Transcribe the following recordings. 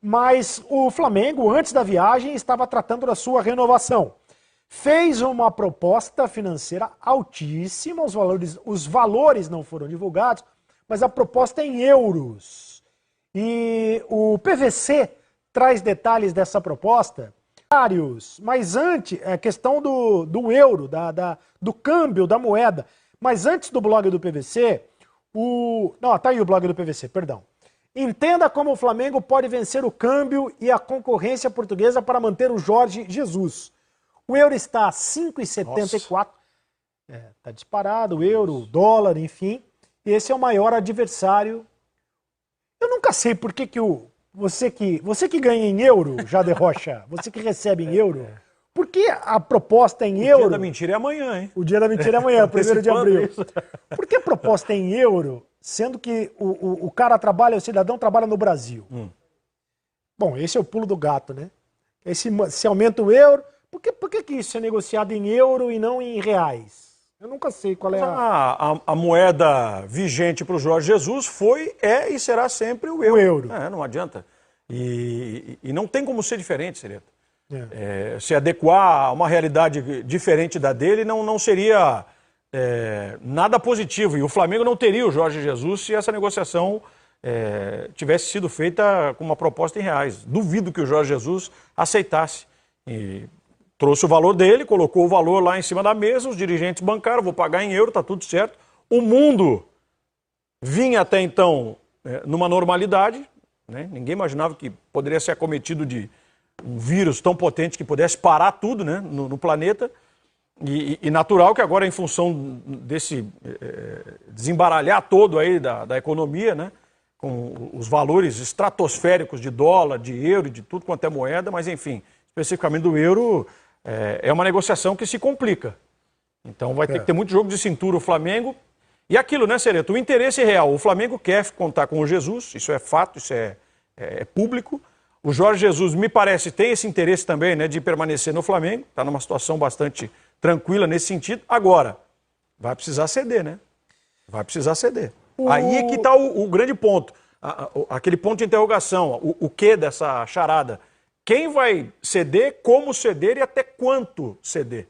mas o Flamengo, antes da viagem, estava tratando da sua renovação. Fez uma proposta financeira altíssima, os valores não foram divulgados, mas a proposta é em euros. E o PVC traz detalhes dessa proposta. Mas antes, a questão do euro, do câmbio da moeda. Mas antes do blog do PVC, não, tá aí o blog do PVC, perdão. Entenda como o Flamengo pode vencer o câmbio e a concorrência portuguesa para manter o Jorge Jesus. O euro está a 5,74. Está disparado, o euro, o dólar, enfim. E esse é o maior adversário. Eu nunca sei por que você que ganha em euro, Jader Rocha, você que recebe em euro, por que a proposta é em euro? O dia da mentira é amanhã, hein? O dia da mentira é amanhã, 1º de abril. Por que a proposta é em euro, sendo que o cara trabalha, o cidadão trabalha no Brasil? Bom, esse é o pulo do gato, né? Se aumenta o euro, por que isso é negociado em euro e não em reais? Eu nunca sei qual é a moeda vigente para o Jorge Jesus foi, e será sempre o euro. O euro. Não adianta. E não tem como ser diferente, Sereta. Se adequar a uma realidade diferente da dele não seria nada positivo. E o Flamengo não teria o Jorge Jesus se essa negociação tivesse sido feita com uma proposta em reais. Duvido que o Jorge Jesus aceitasse. E trouxe o valor dele, colocou o valor lá em cima da mesa, os dirigentes bancaram, vou pagar em euro, tá tudo certo. O mundo vinha até então numa normalidade, né? Ninguém imaginava que poderia ser acometido de um vírus tão potente que pudesse parar tudo, né, no planeta. E natural que agora, em função desse desembaralhar todo aí da economia, né, com os valores estratosféricos de dólar, de euro, de tudo quanto é moeda, mas enfim, especificamente do euro, é uma negociação que se complica. Então vai ter que ter muito jogo de cintura o Flamengo. E aquilo, né, Sereta? O interesse real. O Flamengo quer contar com o Jesus, isso é fato, isso é público. O Jorge Jesus, me parece, tem esse interesse também, né, de permanecer no Flamengo. Está numa situação bastante tranquila nesse sentido. Agora, vai precisar ceder, né? Vai precisar ceder. Aí é que está o grande ponto. Aquele ponto de interrogação. O que dessa charada? Quem vai ceder, como ceder e até quanto ceder?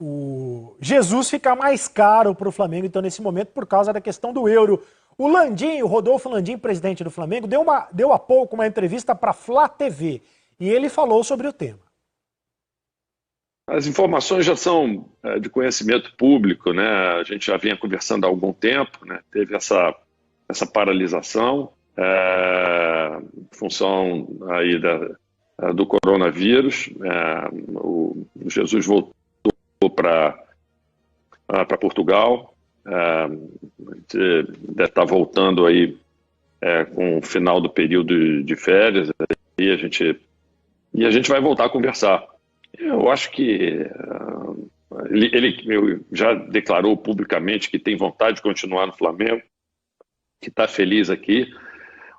O Jesus fica mais caro para o Flamengo, então, nesse momento, por causa da questão do euro. O Landim, o Rodolfo Landim, presidente do Flamengo, deu há pouco uma entrevista para a Flá TV e ele falou sobre o tema. As informações já são de conhecimento público, né? A gente já vinha conversando há algum tempo, né? Teve essa paralisação em função aí do coronavírus. O Jesus voltou para Portugal. A gente deve estar voltando aí com o final do período de férias e a gente vai voltar a conversar. Eu acho que ele já declarou publicamente que tem vontade de continuar no Flamengo, que está feliz aqui.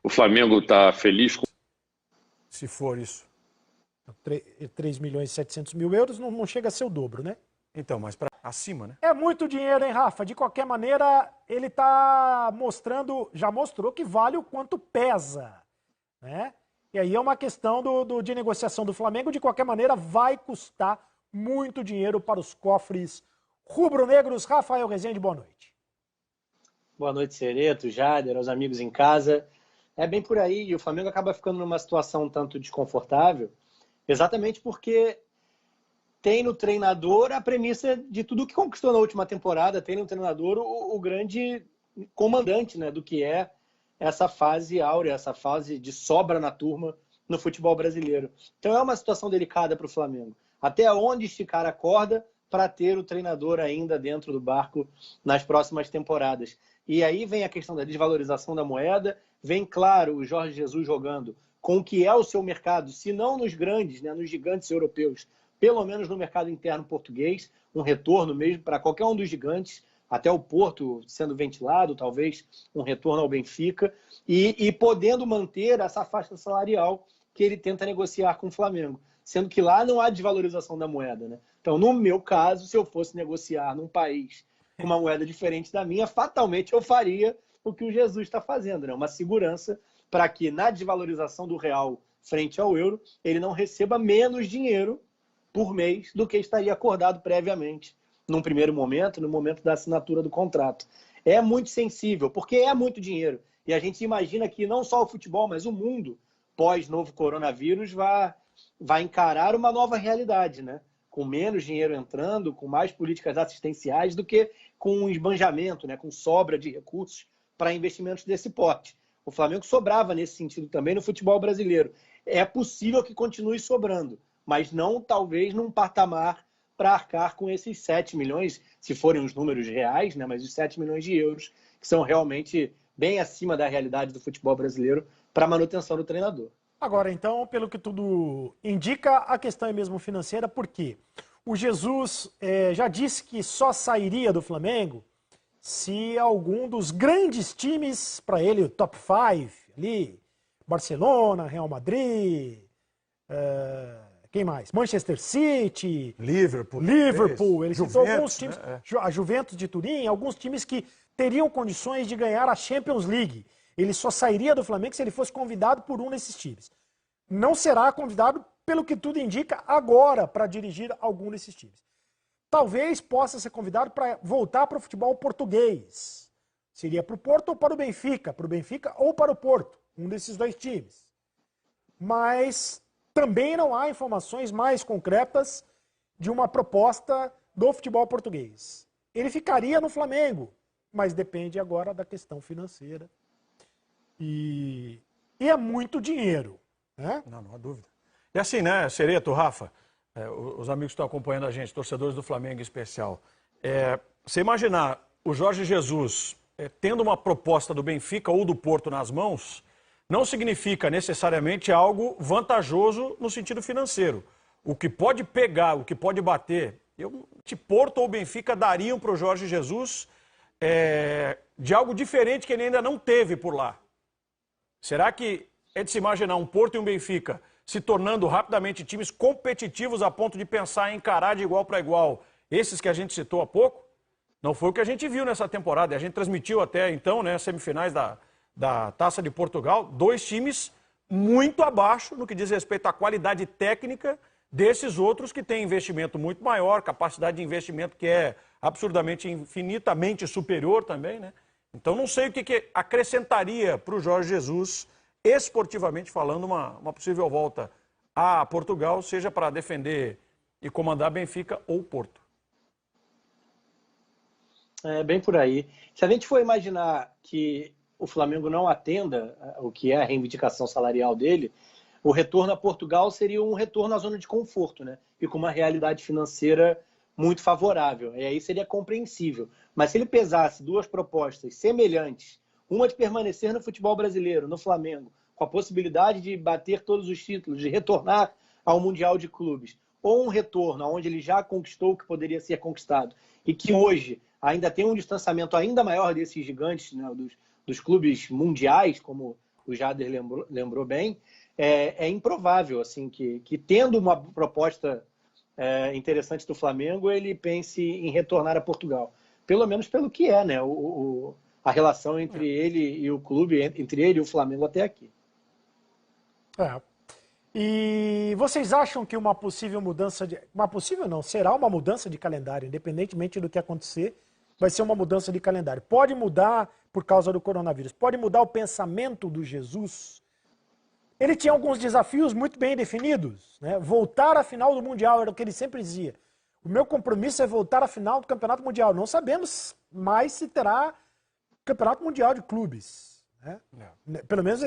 O Flamengo está feliz com... Se for isso. 3 milhões e 700 mil euros não chega a ser o dobro, né? Então, mas para acima, né? É muito dinheiro, hein, Rafa? De qualquer maneira, ele está mostrando, já mostrou que vale o quanto pesa, né? E aí é uma questão de negociação do Flamengo. De qualquer maneira, vai custar muito dinheiro para os cofres rubro-negros. Rafael Rezende, boa noite. Boa noite, Sereto, Jader, aos amigos em casa. É bem por aí, e o Flamengo acaba ficando numa situação um tanto desconfortável, exatamente porque tem no treinador a premissa de tudo que conquistou na última temporada, tem no treinador o grande comandante, né, do que é essa fase áurea, essa fase de sobra na turma no futebol brasileiro. Então é uma situação delicada para o Flamengo. Até onde esticar a corda para ter o treinador ainda dentro do barco nas próximas temporadas. E aí vem a questão da desvalorização da moeda, vem, claro, o Jorge Jesus jogando com o que é o seu mercado, se não nos grandes, né, nos gigantes europeus, pelo menos no mercado interno português, um retorno mesmo para qualquer um dos gigantes, até o Porto sendo ventilado, talvez um retorno ao Benfica, e podendo manter essa faixa salarial que ele tenta negociar com o Flamengo, sendo que lá não há desvalorização da moeda, né? Então, no meu caso, se eu fosse negociar num país com uma moeda diferente da minha, fatalmente eu faria o que o Jesus está fazendo, né? Uma segurança para que na desvalorização do real frente ao euro, ele não receba menos dinheiro por mês do que estaria acordado previamente, num primeiro momento, no momento da assinatura do contrato. É muito sensível, porque é muito dinheiro. E a gente imagina que não só o futebol, mas o mundo, pós-novo coronavírus, vai encarar uma nova realidade, né? Com menos dinheiro entrando, com mais políticas assistenciais do que com um esbanjamento, né? Com sobra de recursos para investimentos desse porte. O Flamengo sobrava nesse sentido também no futebol brasileiro. É possível que continue sobrando, mas não talvez num patamar para arcar com esses 7 milhões, se forem os números reais, né? Mas os 7 milhões de euros, que são realmente bem acima da realidade do futebol brasileiro para a manutenção do treinador. Agora, então, pelo que tudo indica, a questão é mesmo financeira, porque o Jesus já disse que só sairia do Flamengo se algum dos grandes times, para ele, o top 5, ali, Barcelona, Real Madrid, quem mais? Manchester City, Liverpool, ele citou alguns times, né? A Juventus de Turim, alguns times que teriam condições de ganhar a Champions League. Ele só sairia do Flamengo se ele fosse convidado por um desses times. Não será convidado, pelo que tudo indica, agora para dirigir algum desses times. Talvez possa ser convidado para voltar para o futebol português. Seria para o Porto ou para o Benfica ou para o Porto, um desses dois times. Mas também não há informações mais concretas de uma proposta do futebol português. Ele ficaria no Flamengo, mas depende agora da questão financeira. E é muito dinheiro, né? Não há dúvida. E assim, né, Cereto, Rafa, os amigos que estão acompanhando a gente, torcedores do Flamengo em especial, você imaginar o Jorge Jesus tendo uma proposta do Benfica ou do Porto nas mãos, não significa necessariamente algo vantajoso no sentido financeiro. O que pode pegar, o que pode bater, Porto ou Benfica dariam para o Jorge Jesus de algo diferente que ele ainda não teve por lá. Será que é de se imaginar um Porto e um Benfica se tornando rapidamente times competitivos a ponto de pensar em encarar de igual para igual esses que a gente citou há pouco? Não foi o que a gente viu nessa temporada. A gente transmitiu até então, né, semifinais da Taça de Portugal, dois times muito abaixo no que diz respeito à qualidade técnica desses outros que têm investimento muito maior, capacidade de investimento que é absurdamente, infinitamente superior também, né? Então não sei o que acrescentaria para o Jorge Jesus, esportivamente falando, uma possível volta a Portugal, seja para defender e comandar Benfica ou Porto. É bem por aí. Se a gente for imaginar que o Flamengo não atenda o que é a reivindicação salarial dele, o retorno a Portugal seria um retorno à zona de conforto, né? E com uma realidade financeira muito favorável. E aí seria compreensível. Mas se ele pesasse duas propostas semelhantes, uma de permanecer no futebol brasileiro, no Flamengo, com a possibilidade de bater todos os títulos, de retornar ao Mundial de Clubes, ou um retorno onde ele já conquistou o que poderia ser conquistado, e que hoje ainda tem um distanciamento ainda maior desses gigantes, né, dos clubes mundiais, como o Jader lembrou bem, é improvável assim, que tendo uma proposta interessante do Flamengo, ele pense em retornar a Portugal. Pelo menos pelo que é, né, a relação entre ele e o clube, entre ele e o Flamengo até aqui. E vocês acham que uma possível mudança será uma mudança de calendário, independentemente do que acontecer, vai ser uma mudança de calendário. Pode mudar por causa do coronavírus, pode mudar o pensamento do Jesus. Ele tinha alguns desafios muito bem definidos, né? Voltar à final do Mundial, era o que ele sempre dizia. O meu compromisso é voltar à final do Campeonato Mundial. Não sabemos mais se terá Campeonato Mundial de Clubes, né? Pelo menos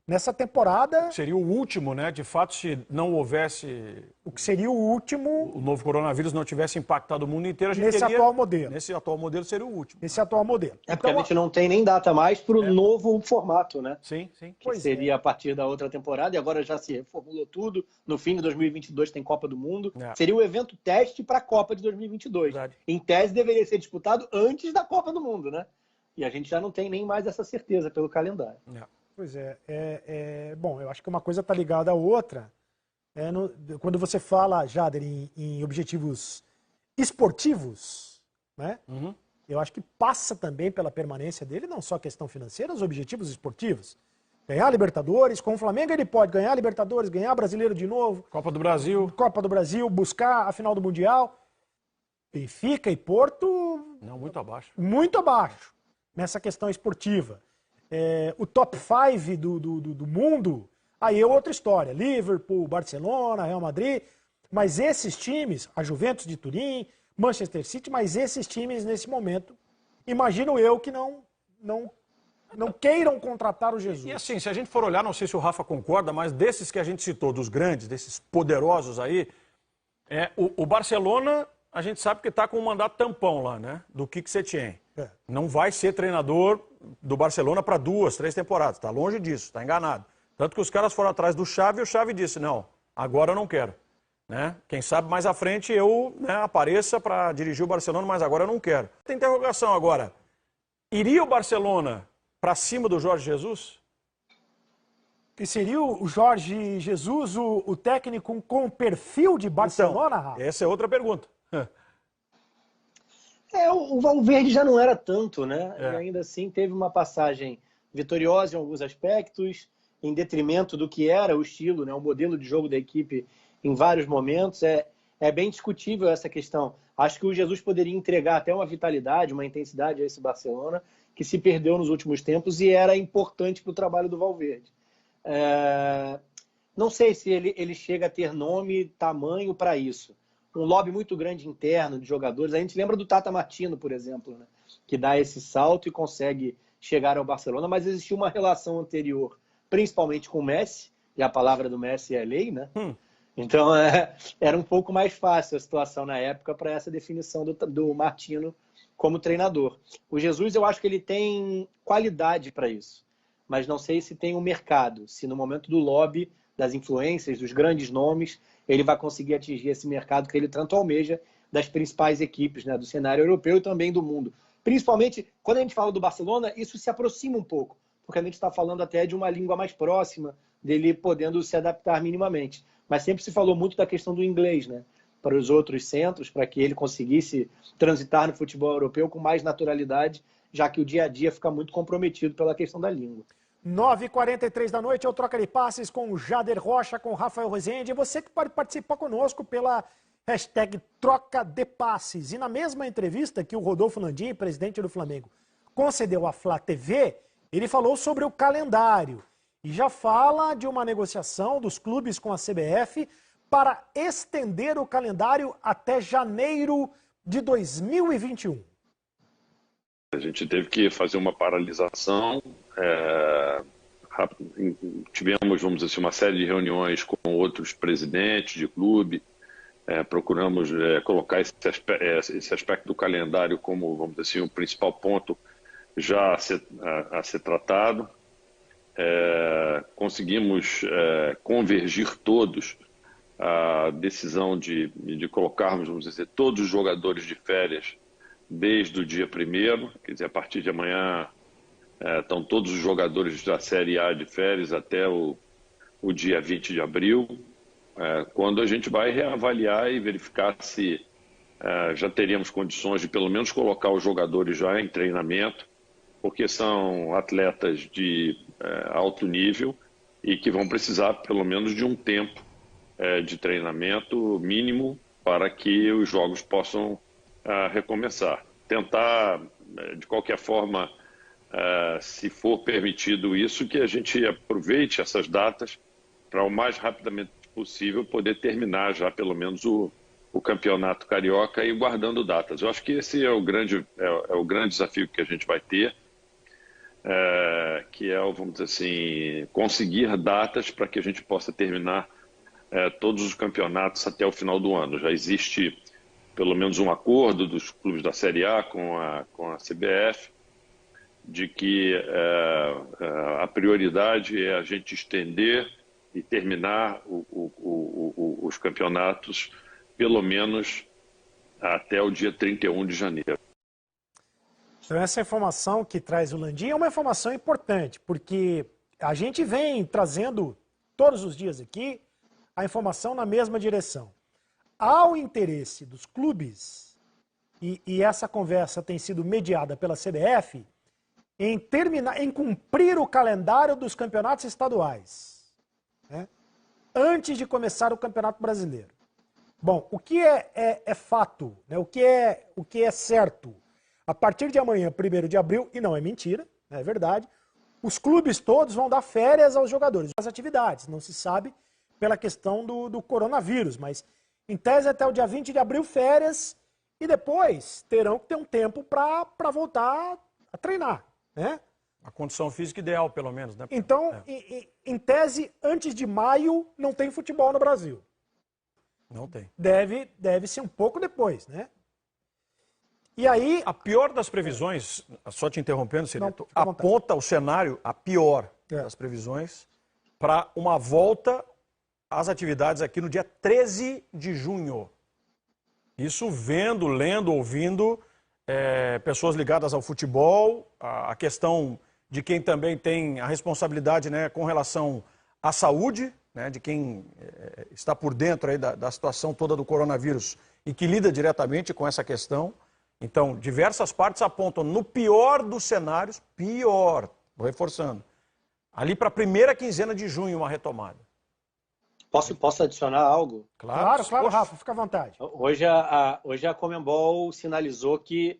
nessa temporada. Seria o último, né? De fato, se não houvesse... O que seria o último... O novo coronavírus não tivesse impactado o mundo inteiro, a gente nesse teria... atual modelo. Nesse atual modelo seria o último. Nesse atual modelo. Porque a gente não tem nem data mais para o novo formato, né? Sim, sim. Que seria a partir da outra temporada, e agora já se reformulou tudo. No fim de 2022 tem Copa do Mundo. Seria o evento teste para a Copa de 2022. Verdade. Em tese, deveria ser disputado antes da Copa do Mundo, né? E a gente já não tem nem mais essa certeza pelo calendário. Pois bom, eu acho que uma coisa está ligada à outra. Quando você fala, Jader, em objetivos esportivos, né? eu acho que passa também pela permanência dele, não só a questão financeira, os objetivos esportivos. Ganhar a Libertadores, com o Flamengo ele pode ganhar a Libertadores, ganhar Brasileiro de novo. Copa do Brasil. Copa do Brasil, buscar a final do Mundial. Benfica e Porto... Não, muito abaixo. Muito abaixo, nessa questão esportiva. O top 5 do mundo, aí é outra história. Liverpool, Barcelona, Real Madrid. Mas esses times, a Juventus de Turim, Manchester City, mas esses times nesse momento, imagino eu que não queiram contratar o Jesus. E assim, se a gente for olhar, não sei se o Rafa concorda, mas desses que a gente citou, dos grandes, desses poderosos aí, o Barcelona, a gente sabe que está com um mandato tampão lá, né? Do Quique Setien. Não vai ser treinador do Barcelona para 2, 3 temporadas. Está longe disso, está enganado. Tanto que os caras foram atrás do Xavi e o Xavi disse, não, agora eu não quero. Né? Quem sabe mais à frente eu apareça para dirigir o Barcelona, mas agora eu não quero. Tem interrogação agora. Iria o Barcelona para cima do Jorge Jesus? Que seria o Jorge Jesus o técnico com perfil de Barcelona, Rafa? Essa é outra pergunta. O Valverde já não era tanto, né? E ainda assim teve uma passagem vitoriosa em alguns aspectos, em detrimento do que era o estilo, né? O modelo de jogo da equipe em vários momentos. É bem discutível essa questão. Acho que o Jesus poderia entregar até uma vitalidade, uma intensidade a esse Barcelona, que se perdeu nos últimos tempos e era importante para o trabalho do Valverde. Não sei se ele chega a ter nome, tamanho para isso. Um lobby muito grande interno de jogadores. A gente lembra do Tata Martino, por exemplo, né? Que dá esse salto e consegue chegar ao Barcelona, mas existia uma relação anterior, principalmente com o Messi, e a palavra do Messi é lei, né? Então era um pouco mais fácil a situação na época para essa definição do Martino como treinador. O Jesus, eu acho que ele tem qualidade para isso, mas não sei se tem um mercado, se no momento do lobby, das influências, dos grandes nomes, ele vai conseguir atingir esse mercado que ele tanto almeja das principais equipes, né, do cenário europeu e também do mundo. Principalmente, quando a gente fala do Barcelona, isso se aproxima um pouco, porque a gente está falando até de uma língua mais próxima, dele podendo se adaptar minimamente. Mas sempre se falou muito da questão do inglês, né, para os outros centros, para que ele conseguisse transitar no futebol europeu com mais naturalidade, já que o dia a dia fica muito comprometido pela questão da língua. 9h43 da noite, eu troco de passes com o Jader Rocha, com o Rafael Rezende. Você que pode participar conosco pela hashtag Troca de Passes. E na mesma entrevista que o Rodolfo Landim, presidente do Flamengo, concedeu à Flá TV, ele falou sobre o calendário. E já fala de uma negociação dos clubes com a CBF para estender o calendário até janeiro de 2021. A gente teve que fazer uma paralisação. Tivemos, vamos dizer assim, uma série de reuniões com outros presidentes de clube. Procuramos colocar esse aspecto do calendário como, vamos dizer assim, o principal ponto já a ser tratado. Conseguimos convergir todos a decisão de colocarmos, vamos dizer, todos os jogadores de férias desde o dia 1º, quer dizer, a partir de amanhã estão todos os jogadores da Série A de férias até o dia 20 de abril, quando a gente vai reavaliar e verificar se já teríamos condições de pelo menos colocar os jogadores já em treinamento, porque são atletas de alto nível e que vão precisar pelo menos de um tempo de treinamento mínimo para que os jogos possam recomeçar. Tentar, de qualquer forma, se for permitido isso, que a gente aproveite essas datas para o mais rapidamente possível poder terminar já pelo menos o campeonato carioca e guardando datas. Eu acho que esse é o grande desafio que a gente vai ter, que é, vamos dizer assim, conseguir datas para que a gente possa terminar todos os campeonatos até o final do ano. Já existe pelo menos um acordo dos clubes da Série A com a CBF, de que a prioridade é a gente estender e terminar os campeonatos pelo menos até o dia 31 de janeiro. Então essa informação que traz o Landim é uma informação importante, porque a gente vem trazendo todos os dias aqui a informação na mesma direção. Há o interesse dos clubes e essa conversa tem sido mediada pela CBF, em cumprir o calendário dos campeonatos estaduais, né, antes de começar o Campeonato Brasileiro. Bom, o que é fato, né, o que é certo, a partir de amanhã, 1º de abril, e não é mentira, é verdade, os clubes todos vão dar férias aos jogadores, as atividades, não se sabe pela questão do coronavírus, mas em tese até o dia 20 de abril, férias, e depois terão que ter um tempo para voltar a treinar, né? A condição física ideal, pelo menos, né? Então, em tese, antes de maio, não tem futebol no Brasil. Não tem. Deve ser um pouco depois, né? E aí... A pior das previsões, só te interrompendo, Cireto, Não, aponta o cenário, a pior das previsões, para uma volta às atividades aqui no dia 13 de junho. Isso vendo, lendo, ouvindo pessoas ligadas ao futebol, a questão de quem também tem a responsabilidade, né, com relação à saúde, né, de quem está por dentro aí da situação toda do coronavírus e que lida diretamente com essa questão. Então, diversas partes apontam, no pior dos cenários, vou reforçando, ali para a primeira quinzena de junho uma retomada. Posso adicionar algo? Claro, Rafa, fica à vontade. Hoje a Conmebol sinalizou que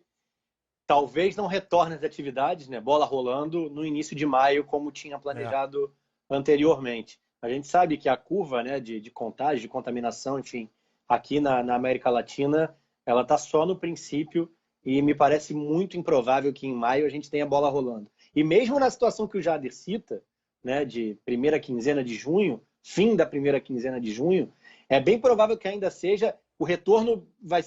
talvez não retorne às atividades, né, bola rolando, no início de maio, como tinha planejado anteriormente. A gente sabe que a curva, né, de contágio, de contaminação, enfim, aqui na América Latina, ela está só no princípio e me parece muito improvável que em maio a gente tenha bola rolando. E mesmo na situação que o Jader cita, né, de primeira quinzena de junho, fim da primeira quinzena de junho, é bem provável que ainda seja, o retorno vai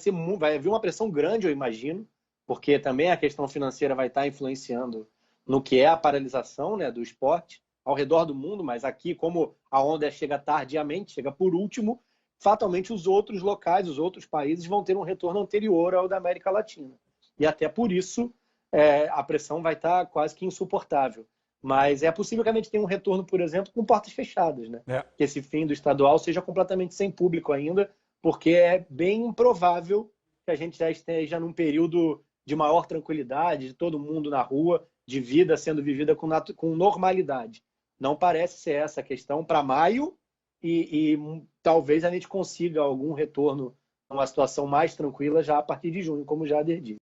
haver uma pressão grande, eu imagino, porque também a questão financeira vai estar influenciando no que é a paralisação, né, do esporte ao redor do mundo, mas aqui, como a onda chega tardiamente, chega por último, fatalmente os outros locais, os outros países vão ter um retorno anterior ao da América Latina. E até por isso a pressão vai estar quase que insuportável. Mas é possível que a gente tenha um retorno, por exemplo, com portas fechadas, né? Que esse fim do estadual seja completamente sem público ainda, porque é bem improvável que a gente já esteja num período de maior tranquilidade, de todo mundo na rua, de vida sendo vivida com normalidade. Não parece ser essa a questão para maio, e talvez a gente consiga algum retorno numa situação mais tranquila já a partir de junho, como já disse.